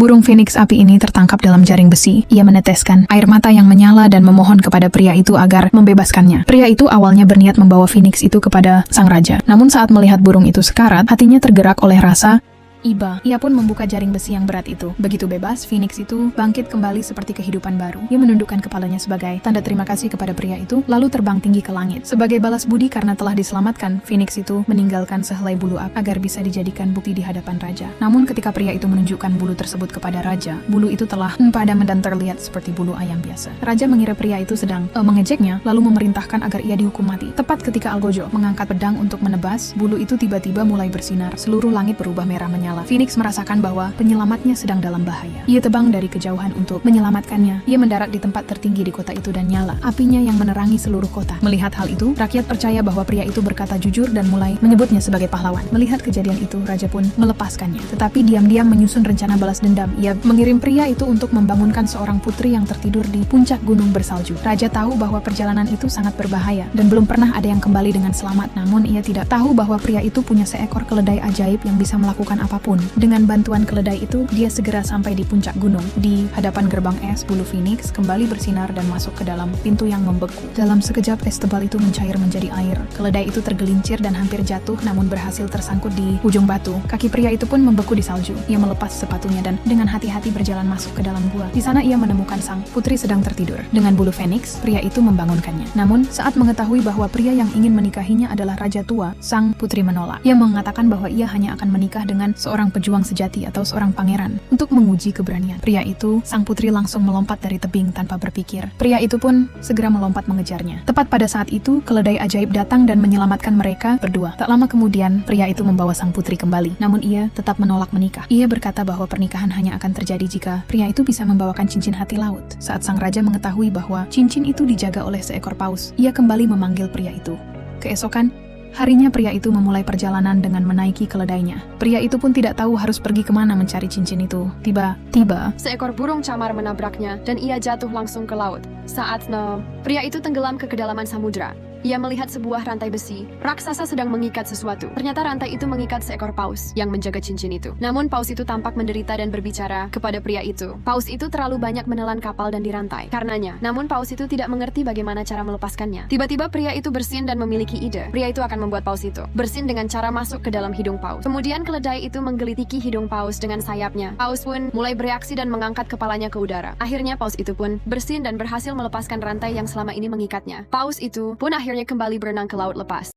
Burung phoenix api ini tertangkap dalam jaring besi. Ia meneteskan air mata yang menyala dan memohon kepada pria itu agar membebaskannya. Pria itu awalnya berniat membawa phoenix itu kepada sang raja. Namun saat melihat burung itu sekarat, hatinya tergerak oleh rasa iba. Ia pun membuka jaring besi yang berat itu. Begitu bebas, phoenix itu bangkit kembali seperti kehidupan baru. Ia menundukkan kepalanya sebagai tanda terima kasih kepada pria itu, lalu terbang tinggi ke langit. Sebagai balas budi karena telah diselamatkan, phoenix itu meninggalkan sehelai bulu agar bisa dijadikan bukti di hadapan raja. Namun ketika pria itu menunjukkan bulu tersebut kepada raja, bulu itu telah padam dan terlihat seperti bulu ayam biasa. Raja mengira pria itu sedang mengejeknya, lalu memerintahkan agar ia dihukum mati. Tepat ketika Algojo mengangkat pedang untuk menebas, bulu itu tiba-tiba mulai bersinar. Seluruh langit berubah merah menyala. Phoenix merasakan bahwa penyelamatnya sedang dalam bahaya. Ia tebang dari kejauhan untuk menyelamatkannya. Ia mendarat di tempat tertinggi di kota itu dan nyala apinya yang menerangi seluruh kota. Melihat hal itu, rakyat percaya bahwa pria itu berkata jujur dan mulai menyebutnya sebagai pahlawan. Melihat kejadian itu, raja pun melepaskannya. Tetapi diam-diam menyusun rencana balas dendam. Ia mengirim pria itu untuk membangunkan seorang putri yang tertidur di puncak gunung bersalju. Raja tahu bahwa perjalanan itu sangat berbahaya dan belum pernah ada yang kembali dengan selamat. Namun ia tidak tahu bahwa pria itu punya seekor keledai ajaib yang bisa melakukan apapun. Dengan bantuan keledai itu, dia segera sampai di puncak gunung. Di hadapan gerbang es, bulu phoenix kembali bersinar dan masuk ke dalam pintu yang membeku. Dalam sekejap, es tebal itu mencair menjadi air. Keledai itu tergelincir dan hampir jatuh, namun berhasil tersangkut di ujung batu. Kaki pria itu pun membeku di salju. Ia melepas sepatunya dan dengan hati-hati berjalan masuk ke dalam gua. Di sana ia menemukan sang putri sedang tertidur. Dengan bulu phoenix, pria itu membangunkannya. Namun, saat mengetahui bahwa pria yang ingin menikahinya adalah raja tua, sang putri menolak. Ia mengatakan bahwa ia hanya akan menikah dengan seorang pejuang sejati atau seorang pangeran untuk menguji keberanian. Pria itu, sang putri langsung melompat dari tebing tanpa berpikir. Pria itu pun segera melompat mengejarnya. Tepat pada saat itu, keledai ajaib datang dan menyelamatkan mereka berdua. Tak lama kemudian, pria itu membawa sang putri kembali. Namun ia tetap menolak menikah. Ia berkata bahwa pernikahan hanya akan terjadi jika pria itu bisa membawakan cincin hati laut. Saat sang raja mengetahui bahwa cincin itu dijaga oleh seekor paus, ia kembali memanggil pria itu. Keesokan harinya pria itu memulai perjalanan dengan menaiki keledainya. Pria itu pun tidak tahu harus pergi kemana mencari cincin itu. Tiba-tiba, seekor burung camar menabraknya dan ia jatuh langsung ke laut. Saatnya, pria itu tenggelam ke kedalaman samudra. Ia melihat sebuah rantai besi. Raksasa sedang mengikat sesuatu. Ternyata rantai itu mengikat seekor paus yang menjaga cincin itu. Namun paus itu tampak menderita dan berbicara kepada pria itu. Paus itu terlalu banyak menelan kapal dan dirantai karenanya. Namun paus itu tidak mengerti bagaimana cara melepaskannya. Tiba-tiba pria itu bersin dan memiliki ide. Pria itu akan membuat paus itu bersin dengan cara masuk ke dalam hidung paus. Kemudian keledai itu menggelitiki hidung paus dengan sayapnya. Paus pun mulai bereaksi dan mengangkat kepalanya ke udara. Akhirnya paus itu pun bersin dan berhasil melepaskan rantai yang selama ini mengikatnya. Paus itu pun akhirnya kembali berenang ke laut lepas.